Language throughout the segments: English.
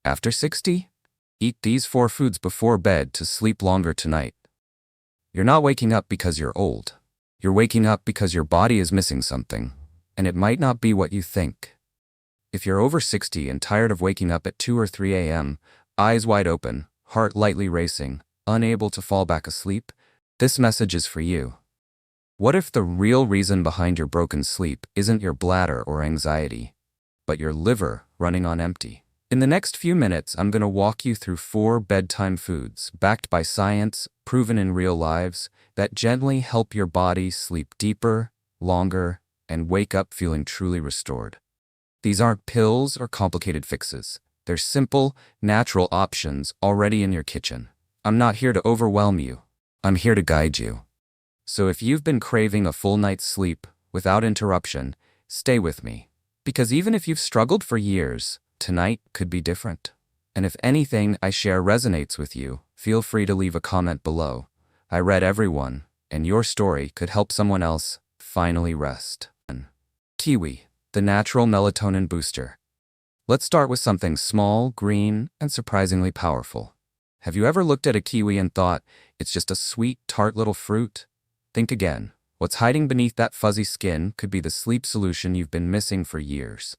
After 60? Eat these 4 foods before bed to sleep longer tonight. You're not waking up because you're old. You're waking up because your body is missing something, and it might not be what you think. If you're over 60 and tired of waking up at 2 or 3 a.m., eyes wide open, heart lightly racing, unable to fall back asleep, this message is for you. What if the real reason behind your broken sleep isn't your bladder or anxiety, but your liver running on empty? In the next few minutes, I'm going to walk you through 4 bedtime foods backed by science, proven in real lives, that gently help your body sleep deeper, longer, and wake up feeling truly restored. These aren't pills or complicated fixes. They're simple, natural options already in your kitchen. I'm not here to overwhelm you. I'm here to guide you. So if you've been craving a full night's sleep without interruption, stay with me. Because even if you've struggled for years, tonight could be different. And if anything I share resonates with you, feel free to leave a comment below. I read every one, and your story could help someone else finally rest. Kiwi, the natural melatonin booster. Let's start with something small, green, and surprisingly powerful. Have you ever looked at a kiwi and thought, it's just a sweet, tart little fruit? Think again. What's hiding beneath that fuzzy skin could be the sleep solution you've been missing for years.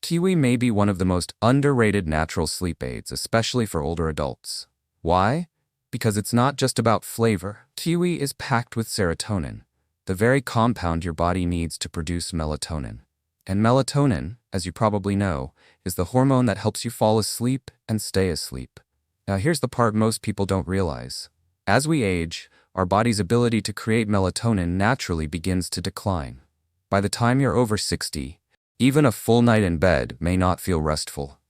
Kiwi may be one of the most underrated natural sleep aids, especially for older adults. Why? Because it's not just about flavor. Kiwi is packed with serotonin, the very compound your body needs to produce melatonin. And melatonin, as you probably know, is the hormone that helps you fall asleep and stay asleep. Now here's the part most people don't realize. As we age, our body's ability to create melatonin naturally begins to decline. By the time you're over 60, even a full night in bed may not feel restful.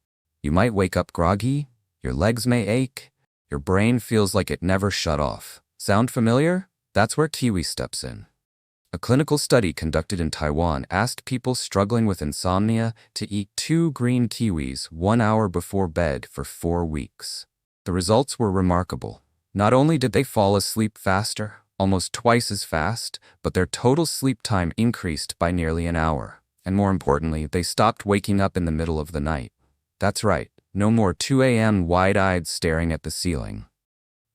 You might wake up groggy, your legs may ache, your brain feels like it never shut off. Sound familiar? That's where Kiwi steps in. A clinical study conducted in Taiwan asked people struggling with insomnia to eat 2 green kiwis 1 hour before bed for 4 weeks. The results were remarkable. Not only did they fall asleep faster, almost twice as fast, but their total sleep time increased by nearly an hour. And more importantly, they stopped waking up in the middle of the night. That's right, no more 2 a.m. wide-eyed staring at the ceiling.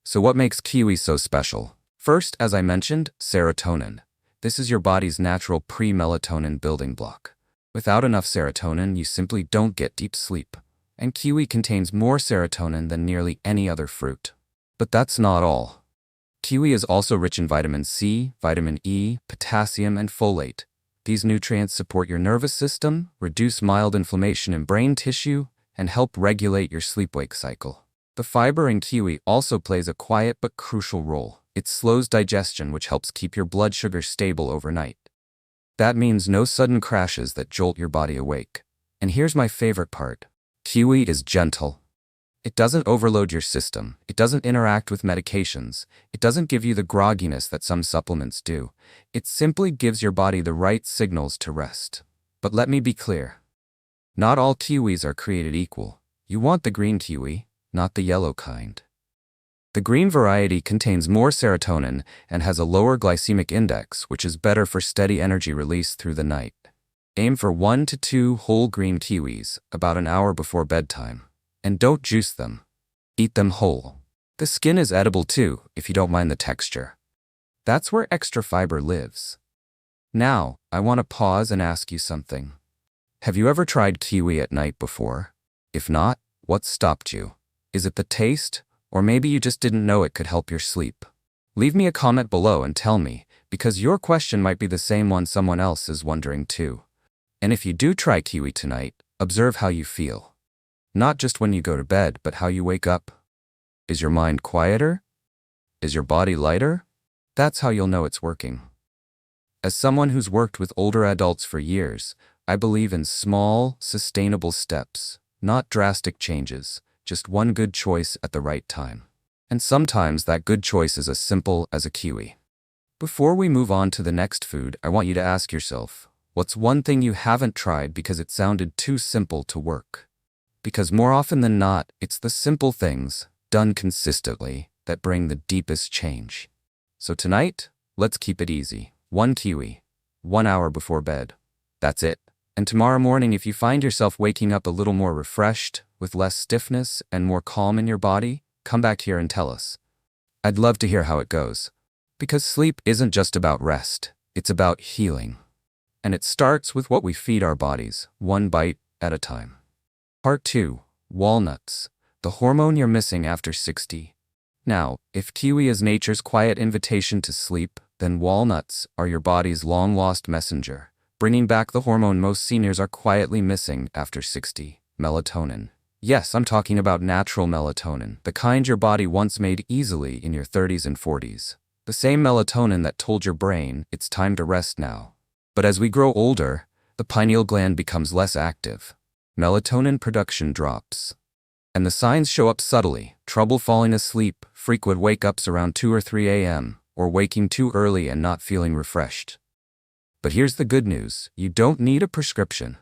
So what makes Kiwi so special? First, as I mentioned, serotonin. This is your body's natural pre-melatonin building block. Without enough serotonin, you simply don't get deep sleep. And Kiwi contains more serotonin than nearly any other fruit. But that's not all. Kiwi is also rich in vitamin C, vitamin E, potassium, and folate. These nutrients support your nervous system, reduce mild inflammation in brain tissue, and help regulate your sleep-wake cycle. The fiber in kiwi also plays a quiet but crucial role. It slows digestion, which helps keep your blood sugar stable overnight. That means no sudden crashes that jolt your body awake. And here's my favorite part. Kiwi is gentle. It doesn't overload your system. It doesn't interact with medications. It doesn't give you the grogginess that some supplements do. It simply gives your body the right signals to rest. But let me be clear. Not all kiwis are created equal. You want the green kiwi, not the yellow kind. The green variety contains more serotonin and has a lower glycemic index, which is better for steady energy release through the night. Aim for 1 to 2 whole green kiwis, about an hour before bedtime. And don't juice them. Eat them whole. The skin is edible too, if you don't mind the texture. That's where extra fiber lives. Now, I want to pause and ask you something. Have you ever tried kiwi at night before? If not, what stopped you? Is it the taste? Or maybe you just didn't know it could help your sleep? Leave me a comment below and tell me, because your question might be the same one someone else is wondering too. And if you do try kiwi tonight, observe how you feel. Not just when you go to bed, but how you wake up. Is your mind quieter? Is your body lighter? That's how you'll know it's working. As someone who's worked with older adults for years, I believe in small, sustainable steps, not drastic changes, just one good choice at the right time. And sometimes that good choice is as simple as a kiwi. Before we move on to the next food, I want you to ask yourself, what's one thing you haven't tried because it sounded too simple to work? Because more often than not, it's the simple things, done consistently, that bring the deepest change. So tonight, let's keep it easy. 1 kiwi, 1 hour before bed. That's it. And tomorrow morning, if you find yourself waking up a little more refreshed, with less stiffness and more calm in your body? Come back here and tell us. I'd love to hear how it goes. Because sleep isn't just about rest, it's about healing. And it starts with what we feed our bodies, one bite at a time. Part 2. Walnuts, the hormone you're missing after 60. Now, if Kiwi is nature's quiet invitation to sleep, then walnuts are your body's long-lost messenger, bringing back the hormone most seniors are quietly missing after 60, melatonin. Yes, I'm talking about natural melatonin, the kind your body once made easily in your 30s and 40s. The same melatonin that told your brain it's time to rest now. But as we grow older, the pineal gland becomes less active. Melatonin production drops. And the signs show up subtly: trouble falling asleep, frequent wake-ups around 2 or 3 a.m., or waking too early and not feeling refreshed. But here's the good news: you don't need a prescription.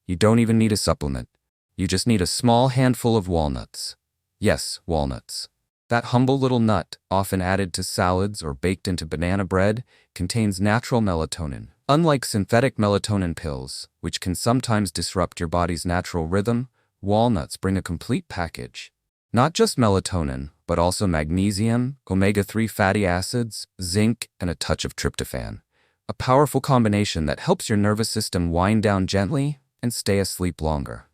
You don't even need a supplement. You just need a small handful of walnuts. Yes, walnuts. That humble little nut, often added to salads or baked into banana bread, contains natural melatonin. Unlike synthetic melatonin pills, which can sometimes disrupt your body's natural rhythm, walnuts bring a complete package. Not just melatonin, but also magnesium, omega-3 fatty acids, zinc, and a touch of tryptophan. A powerful combination that helps your nervous system wind down gently and stay asleep longer.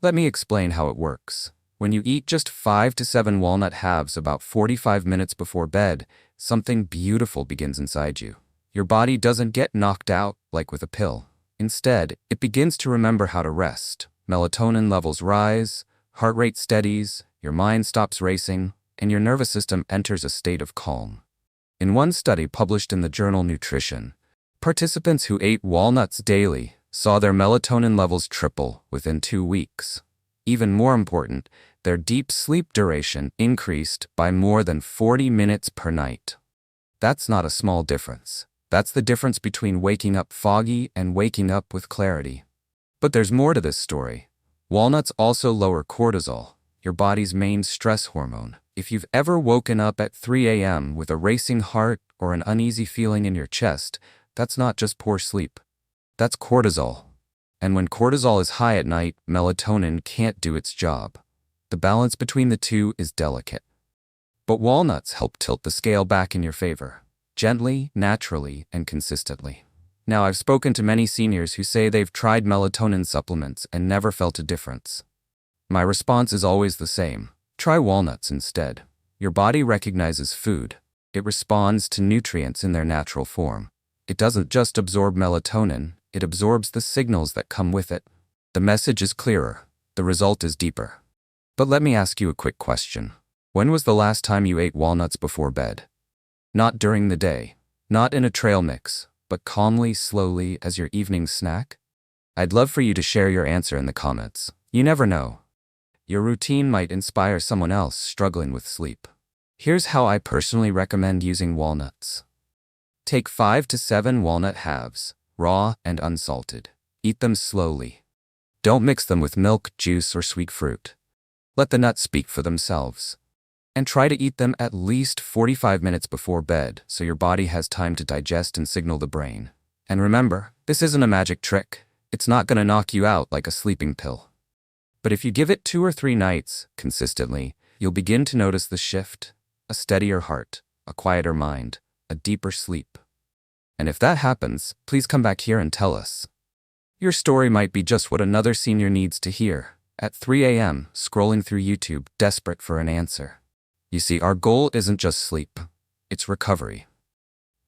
Let me explain how it works. When you eat just 5 to 7 walnut halves about 45 minutes before bed, something beautiful begins inside you. Your body doesn't get knocked out like with a pill. Instead, it begins to remember how to rest. Melatonin levels rise, heart rate steadies, your mind stops racing, and your nervous system enters a state of calm. In one study published in the journal Nutrition, participants who ate walnuts daily saw their melatonin levels triple within 2 weeks. Even more important, their deep sleep duration increased by more than 40 minutes per night. That's not a small difference. That's the difference between waking up foggy and waking up with clarity. But there's more to this story. Walnuts also lower cortisol, your body's main stress hormone. If you've ever woken up at 3 a.m. with a racing heart or an uneasy feeling in your chest, that's not just poor sleep. That's cortisol. And when cortisol is high at night, melatonin can't do its job. The balance between the two is delicate. But walnuts help tilt the scale back in your favor. Gently, naturally, and consistently. Now, I've spoken to many seniors who say they've tried melatonin supplements and never felt a difference. My response is always the same: try walnuts instead. Your body recognizes food. It responds to nutrients in their natural form. It doesn't just absorb melatonin, it absorbs the signals that come with it. The message is clearer. The result is deeper. But let me ask you a quick question. When was the last time you ate walnuts before bed? Not during the day, not in a trail mix, but calmly, slowly as your evening snack? I'd love for you to share your answer in the comments. You never know. Your routine might inspire someone else struggling with sleep. Here's how I personally recommend using walnuts. Take 5 to 7 walnut halves, raw and unsalted. Eat them slowly. Don't mix them with milk, juice, or sweet fruit. Let the nuts speak for themselves. And try to eat them at least 45 minutes before bed so your body has time to digest and signal the brain. And remember, this isn't a magic trick. It's not going to knock you out like a sleeping pill. But if you give it 2 or 3 nights, consistently, you'll begin to notice the shift: a steadier heart, a quieter mind, a deeper sleep. And if that happens, please come back here and tell us. Your story might be just what another senior needs to hear, at 3 a.m., scrolling through YouTube, desperate for an answer. You see, our goal isn't just sleep, it's recovery.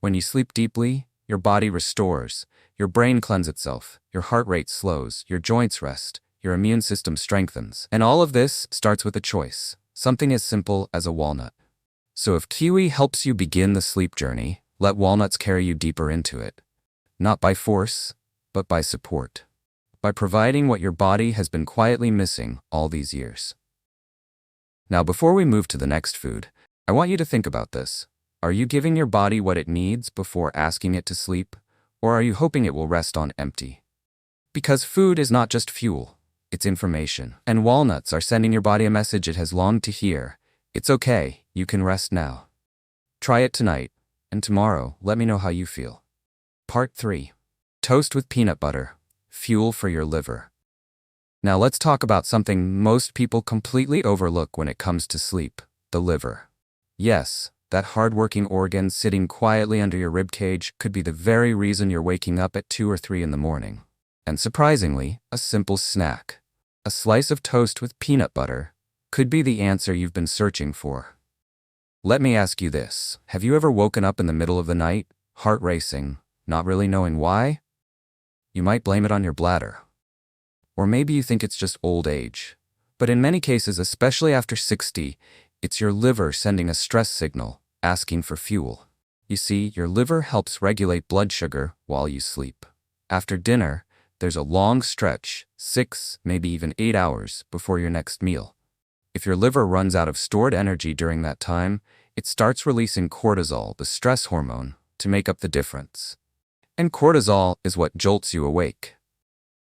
When you sleep deeply, your body restores, your brain cleanses itself, your heart rate slows, your joints rest, your immune system strengthens. And all of this starts with a choice, something as simple as a walnut. So if Kiwi helps you begin the sleep journey, let walnuts carry you deeper into it. Not by force, but by support. By providing what your body has been quietly missing all these years. Now, before we move to the next food, I want you to think about this. Are you giving your body what it needs before asking it to sleep? Or are you hoping it will rest on empty? Because food is not just fuel, it's information. And walnuts are sending your body a message it has longed to hear. It's okay, you can rest now. Try it tonight, and tomorrow, let me know how you feel. Part 3. Toast with peanut butter. Fuel for your liver. Now let's talk about something most people completely overlook when it comes to sleep: the liver. Yes, that hard-working organ sitting quietly under your ribcage could be the very reason you're waking up at 2 or 3 in the morning. And surprisingly, a simple snack, a slice of toast with peanut butter, could be the answer you've been searching for. Let me ask you this: have you ever woken up in the middle of the night, heart racing, not really knowing why? You might blame it on your bladder. Or maybe you think it's just old age. But in many cases, especially after 60, it's your liver sending a stress signal, asking for fuel. You see, your liver helps regulate blood sugar while you sleep. After dinner, there's a long stretch, 6, maybe even 8 hours, before your next meal. If your liver runs out of stored energy during that time, it starts releasing cortisol, the stress hormone, to make up the difference. And cortisol is what jolts you awake.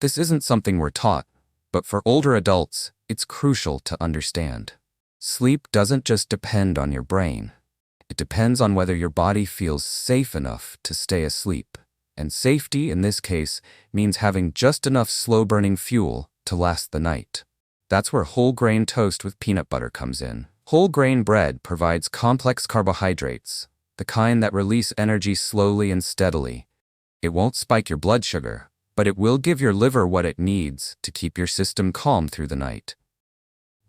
This isn't something we're taught, but for older adults, it's crucial to understand. Sleep doesn't just depend on your brain. It depends on whether your body feels safe enough to stay asleep. And safety, in this case, means having just enough slow-burning fuel to last the night. That's where whole grain toast with peanut butter comes in. Whole grain bread provides complex carbohydrates, the kind that release energy slowly and steadily. It won't spike your blood sugar, but it will give your liver what it needs to keep your system calm through the night.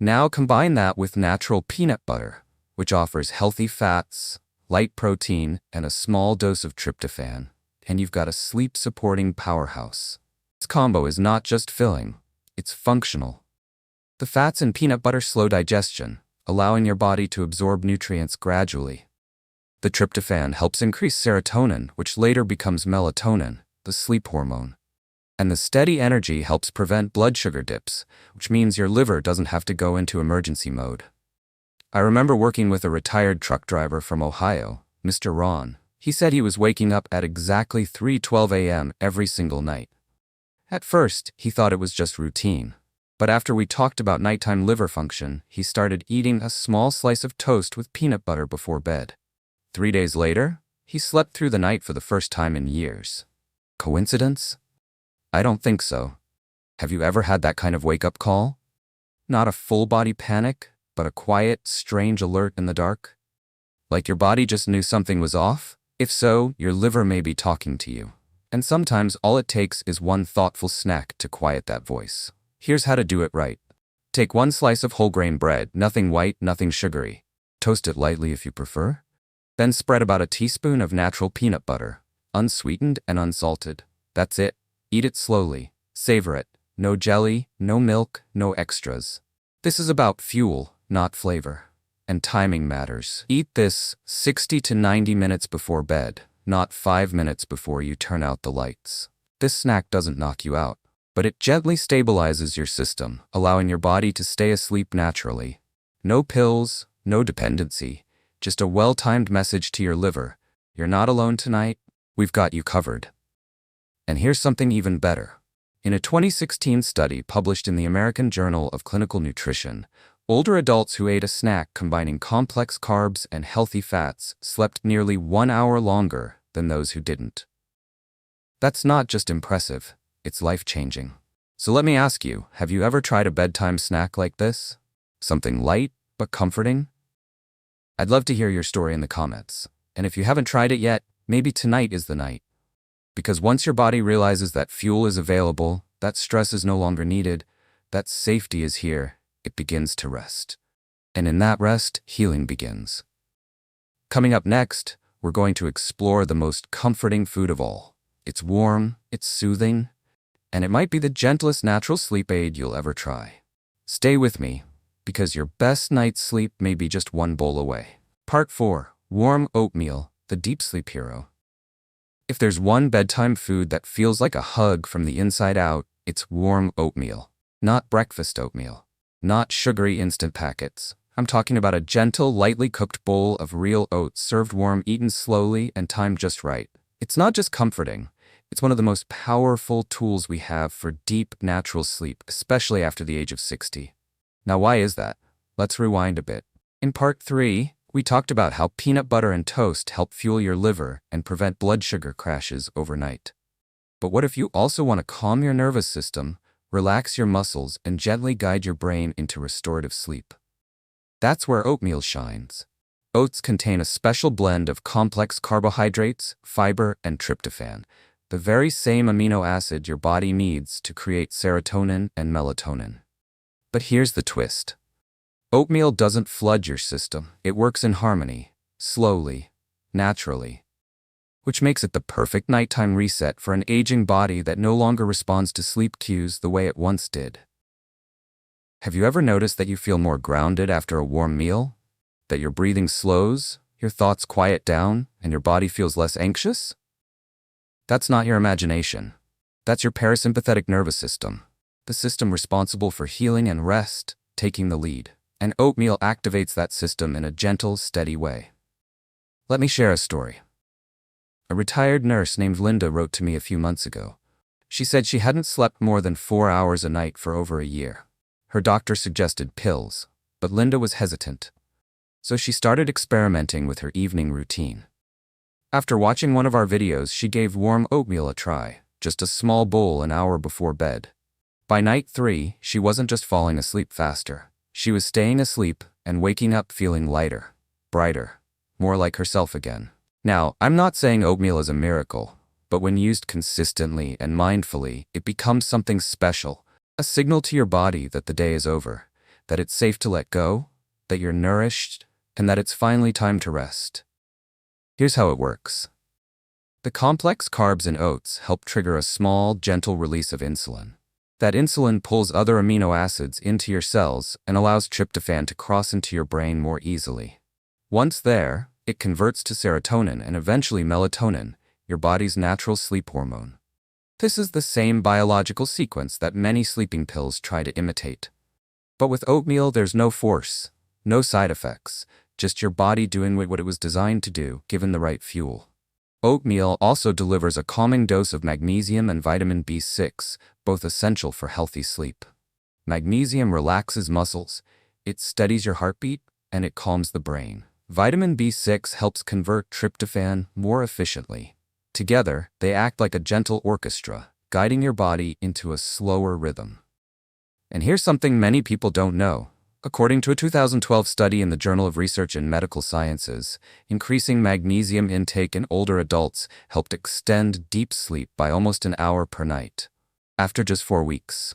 Now combine that with natural peanut butter, which offers healthy fats, light protein, and a small dose of tryptophan, and you've got a sleep-supporting powerhouse. This combo is not just filling, it's functional. The fats in peanut butter slow digestion, allowing your body to absorb nutrients gradually. The tryptophan helps increase serotonin, which later becomes melatonin, the sleep hormone. And the steady energy helps prevent blood sugar dips, which means your liver doesn't have to go into emergency mode. I remember working with a retired truck driver from Ohio, Mr. Ron. He said he was waking up at exactly 3:12 a.m. every single night. At first, he thought it was just routine. But after we talked about nighttime liver function, he started eating a small slice of toast with peanut butter before bed. 3 days later, he slept through the night for the first time in years. Coincidence? I don't think so. Have you ever had that kind of wake-up call? Not a full-body panic, but a quiet, strange alert in the dark? Like your body just knew something was off? If so, your liver may be talking to you. And sometimes all it takes is one thoughtful snack to quiet that voice. Here's how to do it right. Take 1 slice of whole grain bread, nothing white, nothing sugary. Toast it lightly if you prefer. Then spread about a teaspoon of natural peanut butter, unsweetened and unsalted. That's it. Eat it slowly. Savor it. No jelly, no milk, no extras. This is about fuel, not flavor. And timing matters. Eat this 60 to 90 minutes before bed, not 5 minutes before you turn out the lights. This snack doesn't knock you out, but it gently stabilizes your system, allowing your body to stay asleep naturally. No pills, no dependency, just a well-timed message to your liver: you're not alone tonight, we've got you covered. And here's something even better. In a 2016 study published in the American Journal of Clinical Nutrition, older adults who ate a snack combining complex carbs and healthy fats slept nearly 1 hour longer than those who didn't. That's not just impressive, it's life-changing. So let me ask you, have you ever tried a bedtime snack like this? Something light but comforting? I'd love to hear your story in the comments. And if you haven't tried it yet, maybe tonight is the night. Because once your body realizes that fuel is available, that stress is no longer needed, that safety is here, it begins to rest. And in that rest, healing begins. Coming up next, we're going to explore the most comforting food of all. It's warm, it's soothing, and it might be the gentlest natural sleep aid you'll ever try. Stay with me, because your best night's sleep may be just 1 bowl away. Part 4. Warm oatmeal, the deep sleep hero. If there's one bedtime food that feels like a hug from the inside out, it's warm oatmeal. Not breakfast oatmeal. Not sugary instant packets. I'm talking about a gentle, lightly cooked bowl of real oats served warm, eaten slowly, and timed just right. It's not just comforting. It's one of the most powerful tools we have for deep, natural sleep, especially after the age of 60. Now, why is that? Let's rewind a bit. In Part 3, we talked about how peanut butter and toast help fuel your liver and prevent blood sugar crashes overnight. But what if you also want to calm your nervous system relax your muscles, and gently guide your brain into restorative sleep. That's where oatmeal shines. Oats contain a special blend of complex carbohydrates, fiber, and tryptophan, the very same amino acid your body needs to create serotonin and melatonin. But here's the twist. Oatmeal doesn't flood your system. It works in harmony, slowly, naturally, which makes it the perfect nighttime reset for an aging body that no longer responds to sleep cues the way it once did. Have you ever noticed that you feel more grounded after a warm meal? That your breathing slows, your thoughts quiet down, and your body feels less anxious? That's not your imagination. That's your parasympathetic nervous system, the system responsible for healing and rest, taking the lead. And oatmeal activates that system in a gentle, steady way. Let me share a story. A retired nurse named Linda wrote to me a few months ago. She said she hadn't slept more than 4 hours a night for over a year. Her doctor suggested pills, but Linda was hesitant. So she started experimenting with her evening routine. After watching one of our videos, she gave warm oatmeal a try, just a small bowl an hour before bed. By night 3, she wasn't just falling asleep faster. She was staying asleep and waking up feeling lighter, brighter, more like herself again. Now, I'm not saying oatmeal is a miracle, but when used consistently and mindfully, it becomes something special, a signal to your body that the day is over, that it's safe to let go, that you're nourished, and that it's finally time to rest. Here's how it works. The complex carbs in oats help trigger a small, gentle release of insulin. That insulin pulls other amino acids into your cells and allows tryptophan to cross into your brain more easily. Once there, it converts to serotonin and eventually melatonin, your body's natural sleep hormone. This is the same biological sequence that many sleeping pills try to imitate. But with oatmeal, there's no force, no side effects, just your body doing what it was designed to do, given the right fuel. Oatmeal also delivers a calming dose of magnesium and vitamin B6, both essential for healthy sleep. Magnesium relaxes muscles, it steadies your heartbeat, and it calms the brain. Vitamin B6 helps convert tryptophan more efficiently. Together, they act like a gentle orchestra, guiding your body into a slower rhythm. And here's something many people don't know. According to a 2012 study in the Journal of Research in Medical Sciences, increasing magnesium intake in older adults helped extend deep sleep by almost an hour per night, after just 4 weeks.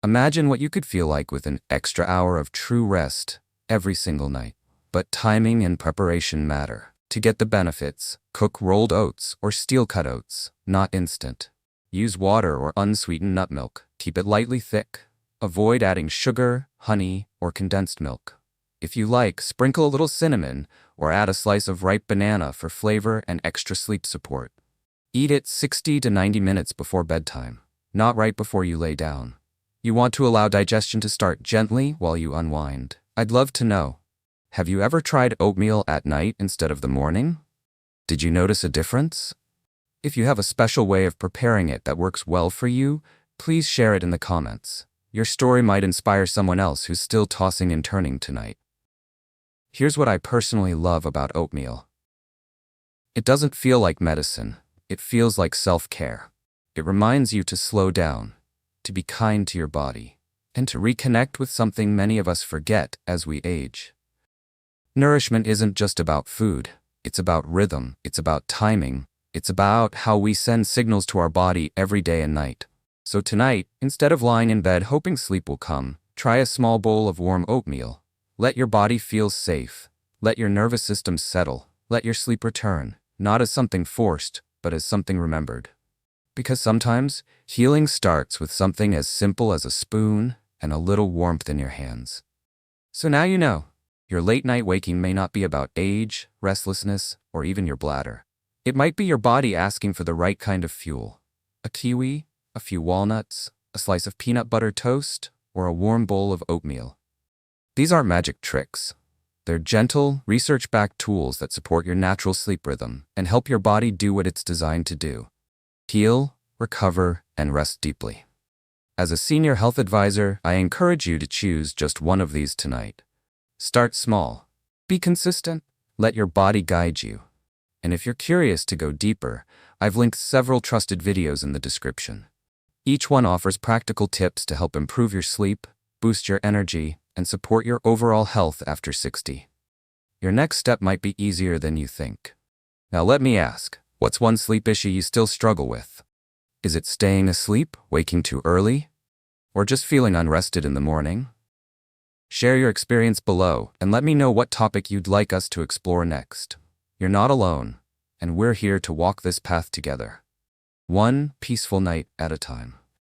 Imagine what you could feel like with an extra hour of true rest every single night. But timing and preparation matter. To get the benefits, cook rolled oats or steel-cut oats, not instant. Use water or unsweetened nut milk. Keep it lightly thick. Avoid adding sugar, honey, or condensed milk. If you like, sprinkle a little cinnamon or add a slice of ripe banana for flavor and extra sleep support. Eat it 60 to 90 minutes before bedtime, not right before you lay down. You want to allow digestion to start gently while you unwind. I'd love to know. Have you ever tried oatmeal at night instead of the morning? Did you notice a difference? If you have a special way of preparing it that works well for you, please share it in the comments. Your story might inspire someone else who's still tossing and turning tonight. Here's what I personally love about oatmeal. It doesn't feel like medicine. It feels like self-care. It reminds you to slow down, to be kind to your body, and to reconnect with something many of us forget as we age. Nourishment isn't just about food. It's about rhythm. It's about timing. It's about how we send signals to our body every day and night. So tonight, instead of lying in bed hoping sleep will come, try a small bowl of warm oatmeal. Let your body feel safe. Let your nervous system settle. Let your sleep return, not as something forced, but as something remembered. Because sometimes, healing starts with something as simple as a spoon and a little warmth in your hands. So now you know. Your late-night waking may not be about age, restlessness, or even your bladder. It might be your body asking for the right kind of fuel. A kiwi, a few walnuts, a slice of peanut butter toast, or a warm bowl of oatmeal. These aren't magic tricks. They're gentle, research-backed tools that support your natural sleep rhythm and help your body do what it's designed to do. Heal, recover, and rest deeply. As a senior health advisor, I encourage you to choose just one of these tonight. Start small. Be consistent. Let your body guide you. And if you're curious to go deeper, I've linked several trusted videos in the description. Each one offers practical tips to help improve your sleep, boost your energy, and support your overall health after 60. Your next step might be easier than you think. Now let me ask, what's one sleep issue you still struggle with? Is it staying asleep, waking too early, or just feeling unrested in the morning? Share your experience below and let me know what topic you'd like us to explore next. You're not alone, and we're here to walk this path together, one peaceful night at a time.